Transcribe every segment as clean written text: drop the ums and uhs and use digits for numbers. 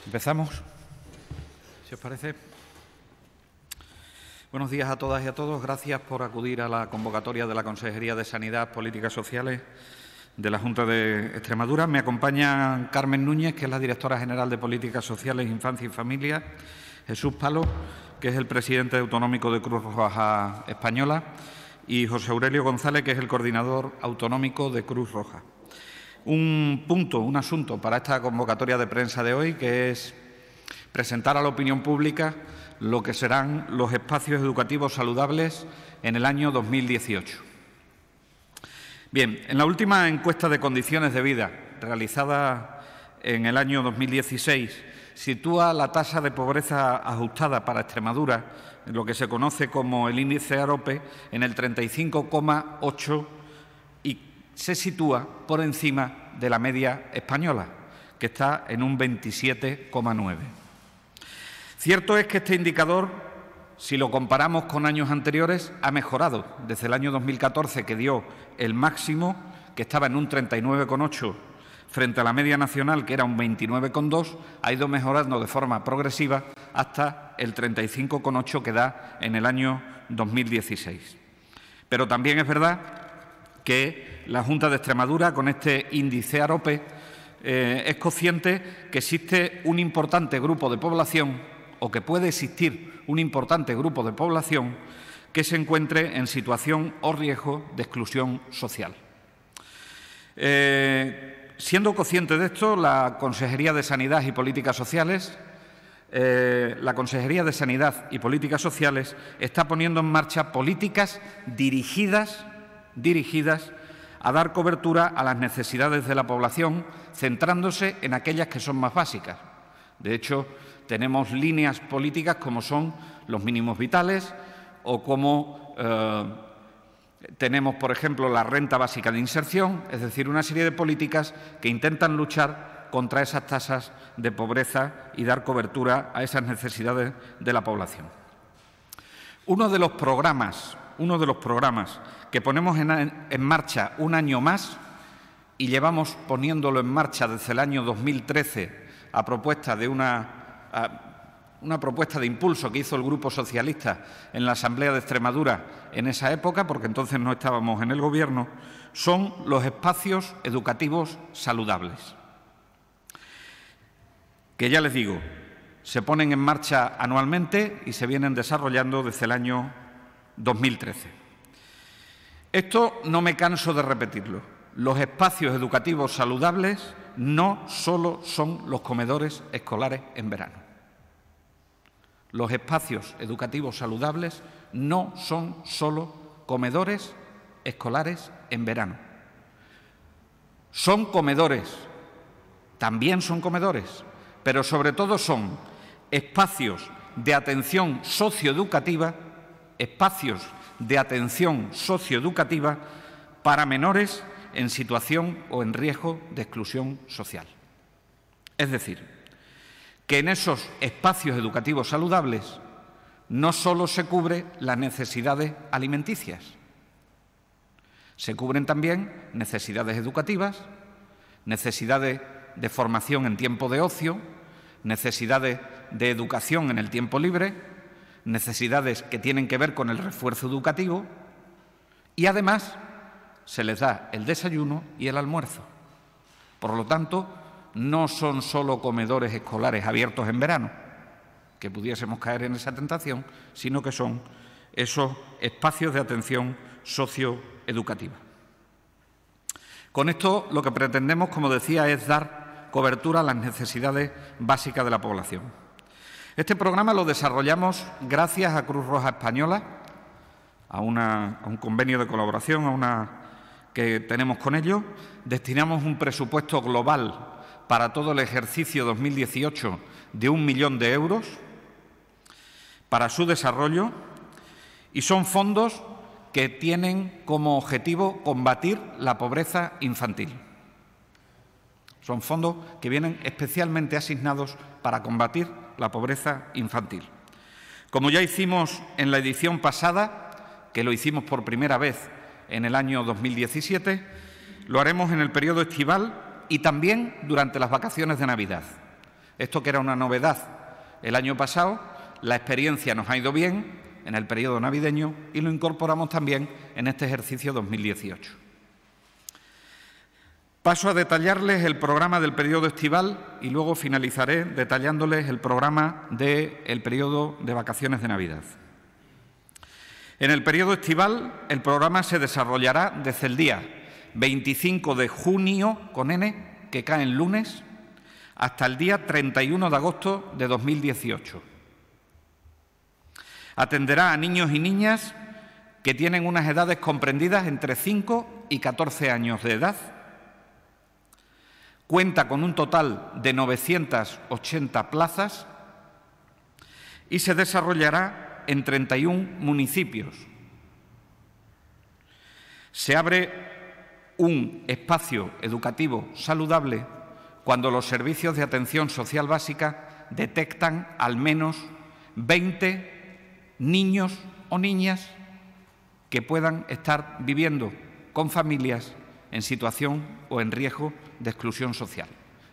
¿Empezamos? ¿Si os parece? Buenos días a todas y a todos. Gracias por acudir a la convocatoria de la Consejería de Sanidad, Políticas Sociales de la Junta de Extremadura. Me acompaña Carmen Núñez, que es la Directora General de Políticas Sociales, Infancia y Familia, Jesús Palo, que es el presidente autonómico de Cruz Roja Española, y José Aurelio González, que es el coordinador autonómico de Cruz Roja. Un asunto para esta convocatoria de prensa de hoy, que es presentar a la opinión pública lo que serán los espacios educativos saludables en el año 2018. Bien, en la última encuesta de condiciones de vida realizada en el año 2016, sitúa la tasa de pobreza ajustada para Extremadura, en lo que se conoce como el índice AROPE, en el 35,8 y se sitúa por encima de la media española, que está en un 27,9. Cierto es que este indicador, si lo comparamos con años anteriores, ha mejorado. Desde el año 2014, que dio el máximo, que estaba en un 39,8, frente a la media nacional, que era un 29,2, ha ido mejorando de forma progresiva hasta el 35,8 que da en el año 2016. Pero también es verdad que la Junta de Extremadura, con este índice AROPE, es consciente que existe un importante grupo de población, o que puede existir un importante grupo de población que se encuentre en situación o riesgo de exclusión social. Siendo consciente de esto, la Consejería de Sanidad y Políticas Sociales está poniendo en marcha políticas dirigidas a dar cobertura a las necesidades de la población, centrándose en aquellas que son más básicas. De hecho, tenemos líneas políticas como son los mínimos vitales o como tenemos, por ejemplo, la renta básica de inserción, es decir, una serie de políticas que intentan luchar contra esas tasas de pobreza y dar cobertura a esas necesidades de la población. Uno de los programas que ponemos en marcha un año más, y llevamos poniéndolo en marcha desde el año 2013 a propuesta de una propuesta de impulso que hizo el Grupo Socialista en la Asamblea de Extremadura en esa época, porque entonces no estábamos en el Gobierno, son los espacios educativos saludables, que ya les digo, se ponen en marcha anualmente y se vienen desarrollando desde el año 2013. Esto no me canso de repetirlo. Los espacios educativos saludables no solo son los comedores escolares en verano. Los espacios educativos saludables no son solo comedores escolares en verano. Son comedores, también son comedores, pero sobre todo son espacios de atención socioeducativa, para menores en situación o en riesgo de exclusión social. Es decir, que en esos espacios educativos saludables no solo se cubren las necesidades alimenticias, se cubren también necesidades educativas, necesidades de formación en tiempo de ocio, necesidades de educación en el tiempo libre, necesidades que tienen que ver con el refuerzo educativo y, además, se les da el desayuno y el almuerzo. Por lo tanto, no son solo comedores escolares abiertos en verano, que pudiésemos caer en esa tentación, sino que son esos espacios de atención socioeducativa. Con esto lo que pretendemos, como decía, es dar cobertura a las necesidades básicas de la población. Este programa lo desarrollamos gracias a Cruz Roja Española, a un convenio de colaboración que tenemos con ellos. Destinamos un presupuesto global para todo el ejercicio 2018 de 1 millón de euros para su desarrollo, y son fondos que tienen como objetivo combatir la pobreza infantil. Son fondos que vienen especialmente asignados para combatir la pobreza infantil. Como ya hicimos en la edición pasada, que lo hicimos por primera vez en el año 2017, lo haremos en el periodo estival y también durante las vacaciones de Navidad. Esto, que era una novedad el año pasado, la experiencia nos ha ido bien en el periodo navideño y lo incorporamos también en este ejercicio 2018. Paso a detallarles el programa del periodo estival y luego finalizaré detallándoles el programa del periodo de vacaciones de Navidad. En el periodo estival, el programa se desarrollará desde el día 25 de junio, con N, que cae en lunes, hasta el día 31 de agosto de 2018. Atenderá a niños y niñas que tienen unas edades comprendidas entre 5 y 14 años de edad. Cuenta con un total de 980 plazas y se desarrollará en 31 municipios. Se abre un espacio educativo saludable cuando los servicios de atención social básica detectan al menos 20 niños o niñas que puedan estar viviendo con familias en situación o en riesgo de exclusión social.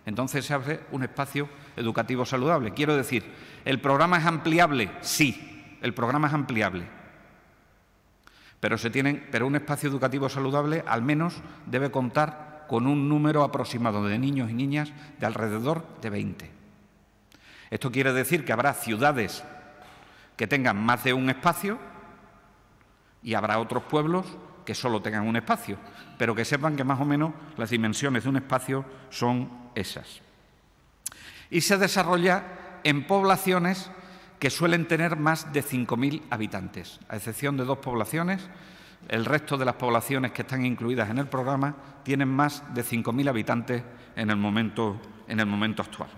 Entonces se abre un espacio educativo saludable. Quiero decir, ¿el programa es ampliable? Sí, el programa es ampliable. Pero un espacio educativo saludable al menos debe contar con un número aproximado de niños y niñas de alrededor de 20. Esto quiere decir que habrá ciudades que tengan más de un espacio y habrá otros pueblos que solo tengan un espacio, pero que sepan que más o menos las dimensiones de un espacio son esas. Y se desarrolla en poblaciones que suelen tener más de 5.000 habitantes, a excepción de 2 poblaciones. El resto de las poblaciones que están incluidas en el programa tienen más de 5.000 habitantes en el momento actual.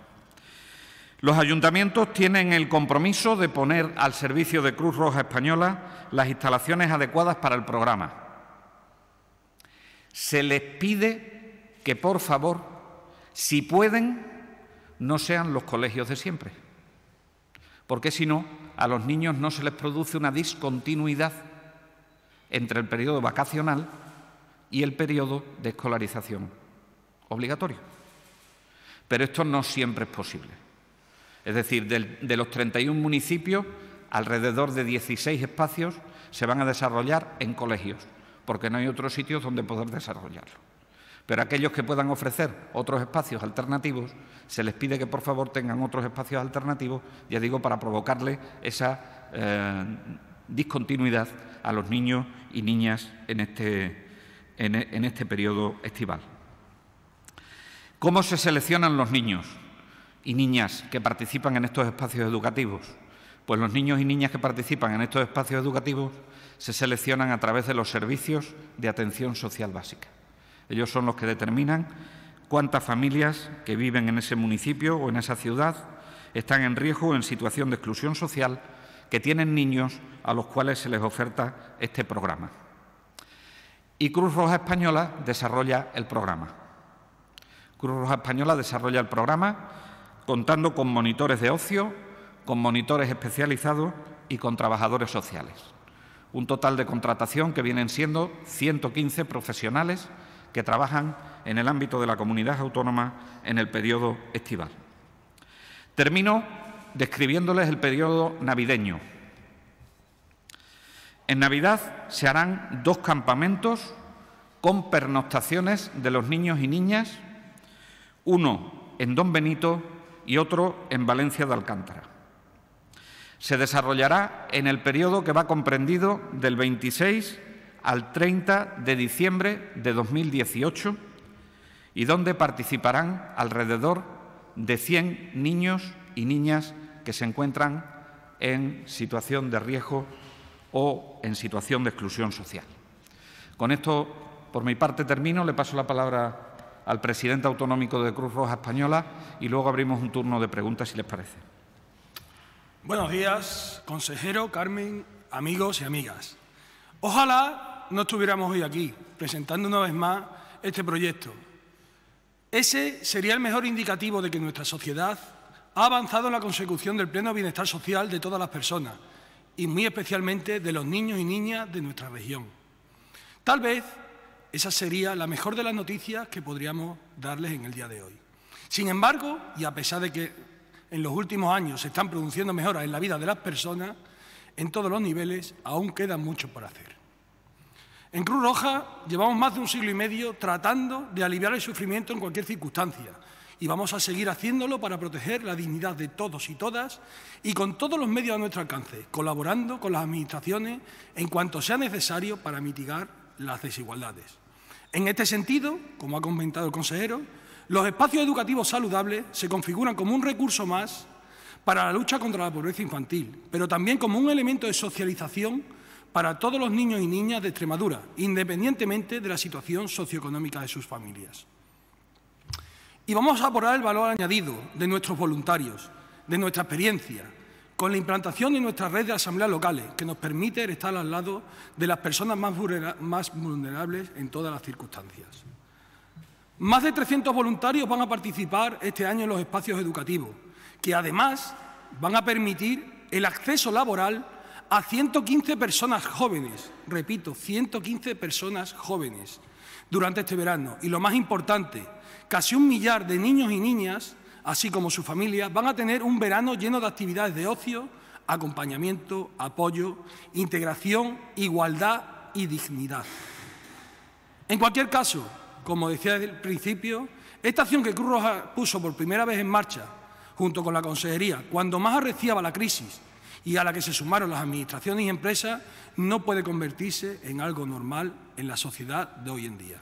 Los ayuntamientos tienen el compromiso de poner al servicio de Cruz Roja Española las instalaciones adecuadas para el programa. Se les pide que, por favor, si pueden, no sean los colegios de siempre, porque si no, a los niños no se les produce una discontinuidad entre el periodo vacacional y el periodo de escolarización obligatorio. Pero esto no siempre es posible. Es decir, de los 31 municipios, alrededor de 16 espacios se van a desarrollar en colegios, porque no hay otros sitios donde poder desarrollarlo. Pero aquellos que puedan ofrecer otros espacios alternativos, se les pide que por favor tengan otros espacios alternativos, ya digo, para provocarle esa discontinuidad a los niños y niñas en este periodo estival. ¿Cómo se seleccionan los niños y niñas que participan en estos espacios educativos? Pues los niños y niñas que participan en estos espacios educativos se seleccionan a través de los servicios de atención social básica. Ellos son los que determinan cuántas familias que viven en ese municipio o en esa ciudad están en riesgo o en situación de exclusión social, que tienen niños a los cuales se les oferta este programa. Y Cruz Roja Española desarrolla el programa. Cruz Roja Española desarrolla el programa contando con monitores de ocio, con monitores especializados y con trabajadores sociales. Un total de contratación que vienen siendo 115 profesionales que trabajan en el ámbito de la comunidad autónoma en el periodo estival. Termino describiéndoles el periodo navideño. En Navidad se harán 2 campamentos con pernoctaciones de los niños y niñas, uno en Don Benito y otro en Valencia de Alcántara. Se desarrollará en el periodo que va comprendido del 26 al 30 de diciembre de 2018 y donde participarán alrededor de 100 niños y niñas que se encuentran en situación de riesgo o en situación de exclusión social. Con esto, por mi parte, termino. Le paso la palabra al presidente autonómico de Cruz Roja Española y luego abrimos un turno de preguntas, si les parece. Buenos días, consejero, Carmen, amigos y amigas. Ojalá no estuviéramos hoy aquí presentando una vez más este proyecto. Ese sería el mejor indicativo de que nuestra sociedad ha avanzado en la consecución del pleno bienestar social de todas las personas y muy especialmente de los niños y niñas de nuestra región. Tal vez esa sería la mejor de las noticias que podríamos darles en el día de hoy. Sin embargo, y a pesar de que en los últimos años se están produciendo mejoras en la vida de las personas en todos los niveles, aún queda mucho por hacer. En Cruz Roja llevamos más de un siglo y medio tratando de aliviar el sufrimiento en cualquier circunstancia y vamos a seguir haciéndolo para proteger la dignidad de todos y todas y con todos los medios a nuestro alcance, colaborando con las administraciones en cuanto sea necesario para mitigar las desigualdades. En este sentido, como ha comentado el consejero, los espacios educativos saludables se configuran como un recurso más para la lucha contra la pobreza infantil, pero también como un elemento de socialización para todos los niños y niñas de Extremadura, independientemente de la situación socioeconómica de sus familias. Y vamos a aportar el valor añadido de nuestros voluntarios, de nuestra experiencia, con la implantación de nuestra red de asambleas locales, que nos permite estar al lado de las personas más vulnerables en todas las circunstancias. Más de 300 voluntarios van a participar este año en los espacios educativos, que además van a permitir el acceso laboral a 115 personas jóvenes, repito, 115 personas jóvenes durante este verano. Y lo más importante, casi 1 millar de niños y niñas, así como sus familias, van a tener un verano lleno de actividades de ocio, acompañamiento, apoyo, integración, igualdad y dignidad. En cualquier caso, como decía desde el principio, esta acción que Cruz Roja puso por primera vez en marcha, junto con la Consejería, cuando más arreciaba la crisis y a la que se sumaron las administraciones y empresas, no puede convertirse en algo normal en la sociedad de hoy en día.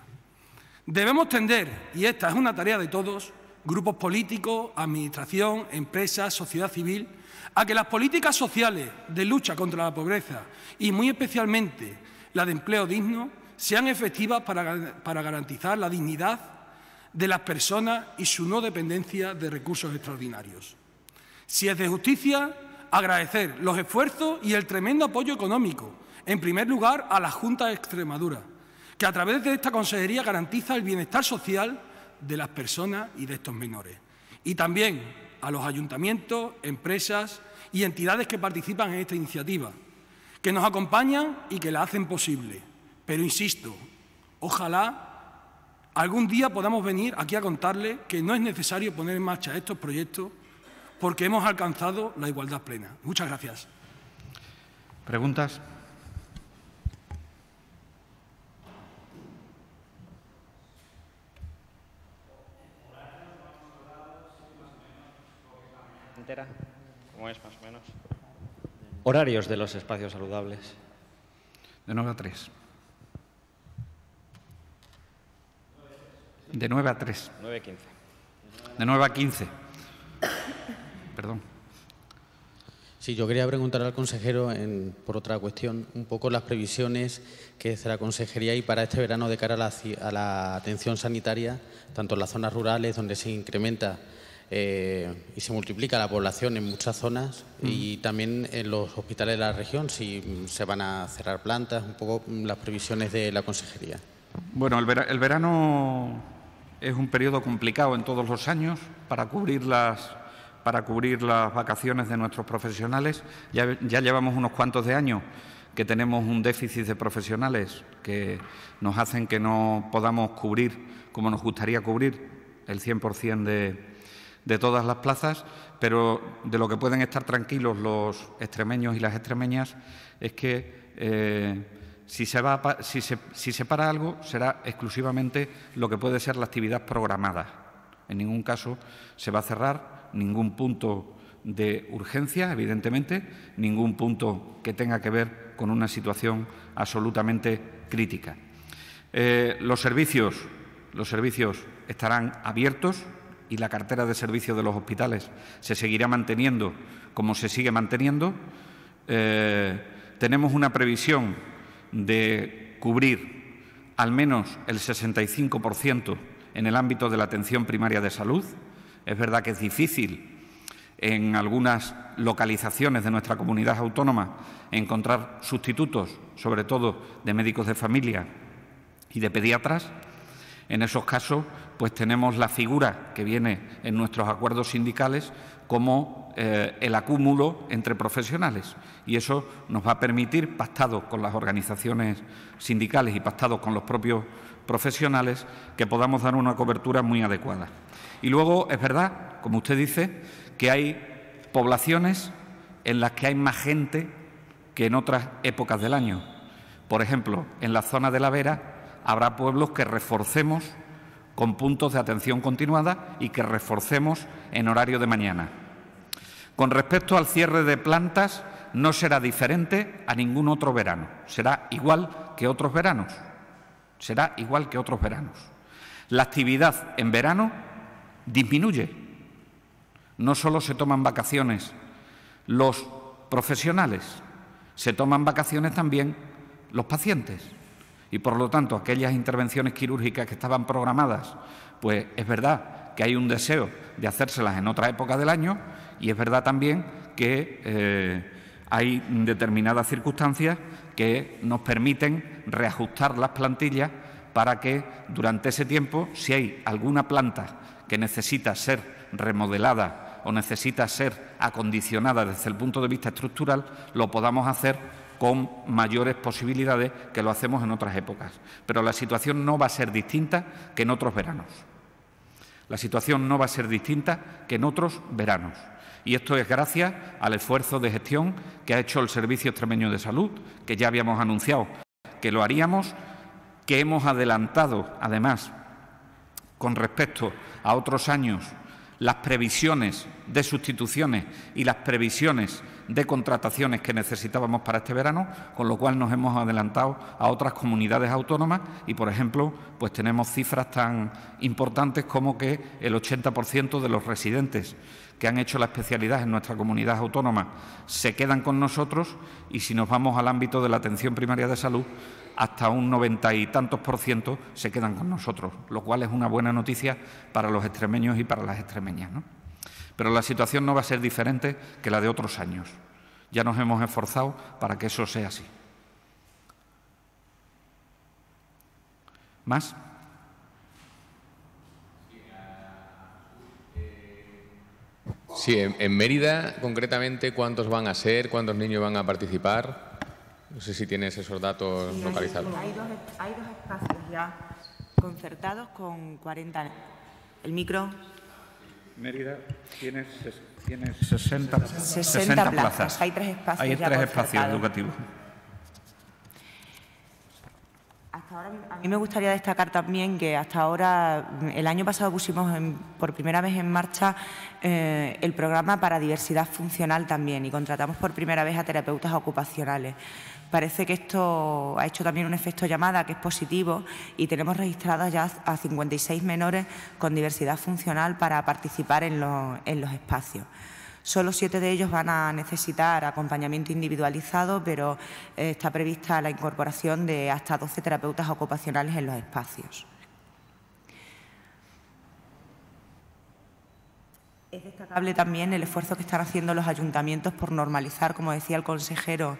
Debemos tender, y esta es una tarea de todos, grupos políticos, administración, empresas, sociedad civil, a que las políticas sociales de lucha contra la pobreza y muy especialmente la de empleo digno sean efectivas para garantizar la dignidad de las personas y su no dependencia de recursos extraordinarios. Si es de justicia, agradecer los esfuerzos y el tremendo apoyo económico, en primer lugar a la Junta de Extremadura, que a través de esta consejería garantiza el bienestar social de las personas y de estos menores. Y también a los ayuntamientos, empresas y entidades que participan en esta iniciativa, que nos acompañan y que la hacen posible. Pero insisto, ojalá algún día podamos venir aquí a contarles que no es necesario poner en marcha estos proyectos porque hemos alcanzado la igualdad plena. Muchas gracias. ¿Preguntas? ¿Cómo es más o menos? Horarios de los espacios saludables. De 9 a 3. De 9 a 3. 9 a 15. De 9 a 15. Perdón. Sí, yo quería preguntar al consejero, por otra cuestión, un poco las previsiones que hace la consejería y para este verano de cara a la atención sanitaria, tanto en las zonas rurales, donde se incrementa y se multiplica la población en muchas zonas, y también en los hospitales de la región, si se van a cerrar plantas, un poco las previsiones de la consejería. Bueno, el verano es un periodo complicado en todos los años para cubrir las vacaciones de nuestros profesionales. Ya llevamos unos cuantos de años que tenemos un déficit de profesionales que nos hacen que no podamos cubrir como nos gustaría cubrir el 100% de todas las plazas, pero de lo que pueden estar tranquilos los extremeños y las extremeñas es que si se para algo será exclusivamente lo que puede ser la actividad programada. En ningún caso se va a cerrar ningún punto de urgencia, evidentemente, ningún punto que tenga que ver con una situación absolutamente crítica. Los servicios estarán abiertos y la cartera de servicios de los hospitales se seguirá manteniendo como se sigue manteniendo. Tenemos una previsión de cubrir al menos el 65% en el ámbito de la atención primaria de salud. Es verdad que es difícil en algunas localizaciones de nuestra comunidad autónoma encontrar sustitutos, sobre todo de médicos de familia y de pediatras. En esos casos, pues tenemos la figura que viene en nuestros acuerdos sindicales como el acúmulo entre profesionales. Y eso nos va a permitir, pactados con las organizaciones sindicales y pactados con los propios profesionales, que podamos dar una cobertura muy adecuada. Y luego, es verdad, como usted dice, que hay poblaciones en las que hay más gente que en otras épocas del año. Por ejemplo, en la zona de la Vera habrá pueblos que reforcemos con puntos de atención continuada y que reforcemos en horario de mañana. Con respecto al cierre de plantas, no será diferente a ningún otro verano. Será igual que otros veranos. Será igual que otros veranos. La actividad en verano disminuye. No solo se toman vacaciones los profesionales, se toman vacaciones también los pacientes. Y, por lo tanto, aquellas intervenciones quirúrgicas que estaban programadas, pues es verdad que hay un deseo de hacérselas en otra época del año y es verdad también que hay determinadas circunstancias que nos permiten reajustar las plantillas para que durante ese tiempo, si hay alguna planta que necesita ser remodelada o necesita ser acondicionada desde el punto de vista estructural, lo podamos hacer con mayores posibilidades que lo hacemos en otras épocas. Pero la situación no va a ser distinta que en otros veranos. La situación no va a ser distinta que en otros veranos. Y esto es gracias al esfuerzo de gestión que ha hecho el Servicio Extremeño de Salud, que ya habíamos anunciado que lo haríamos, que hemos adelantado, además, con respecto a otros años, las previsiones de sustituciones y las previsiones de contrataciones que necesitábamos para este verano, con lo cual nos hemos adelantado a otras comunidades autónomas y, por ejemplo, pues tenemos cifras tan importantes como que el 80% de los residentes que han hecho la especialidad en nuestra comunidad autónoma se quedan con nosotros y, si nos vamos al ámbito de la atención primaria de salud, hasta un 90 y tantos % se quedan con nosotros, lo cual es una buena noticia para los extremeños y para las extremeñas, ¿no? Pero la situación no va a ser diferente que la de otros años. Ya nos hemos esforzado para que eso sea así. ¿Más? Sí, en Mérida, concretamente, ¿cuántos van a ser? ¿Cuántos niños van a participar? No sé si tienes esos datos localizados. Hay dos espacios ya concertados con 40. El micro. Mérida tiene 60 plazas. Hay 3 espacios. Hay 3 espacios educativos. Hasta ahora, a mí me gustaría destacar también que hasta ahora, el año pasado pusimos por primera vez en marcha el programa para diversidad funcional también y contratamos por primera vez a terapeutas ocupacionales. Parece que esto ha hecho también un efecto llamada que es positivo y tenemos registradas ya a 56 menores con diversidad funcional para participar en los espacios. Solo 7 de ellos van a necesitar acompañamiento individualizado, pero está prevista la incorporación de hasta 12 terapeutas ocupacionales en los espacios. Es destacable también el esfuerzo que están haciendo los ayuntamientos por normalizar, como decía el consejero,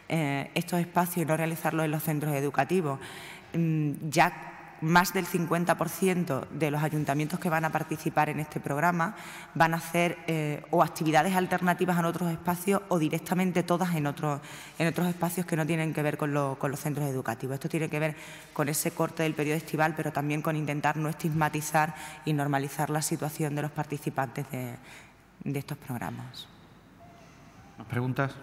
estos espacios y no realizarlos en los centros educativos. Ya más del 50% de los ayuntamientos que van a participar en este programa van a hacer o actividades alternativas en otros espacios o directamente todas en otros espacios que no tienen que ver con los centros educativos. Esto tiene que ver con ese corte del periodo estival, pero también con intentar no estigmatizar y normalizar la situación de los participantes de estos programas. ¿Más preguntas?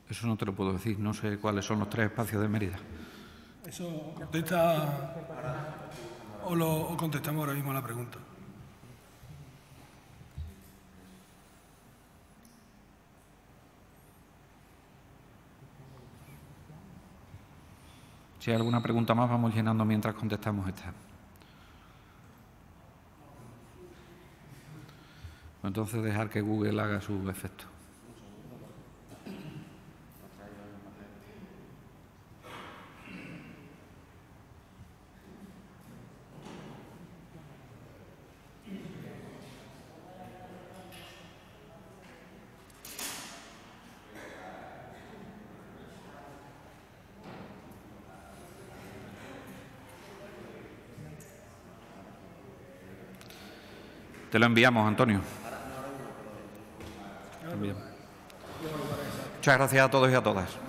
Eso no te lo puedo decir, no sé cuáles son los 3 espacios de Mérida. Eso contesta o contestamos ahora mismo a la pregunta. Si hay alguna pregunta más, vamos llenando mientras contestamos esta. Entonces, dejar que Google haga su efecto. Te lo enviamos, Antonio. Muchas gracias a todos y a todas.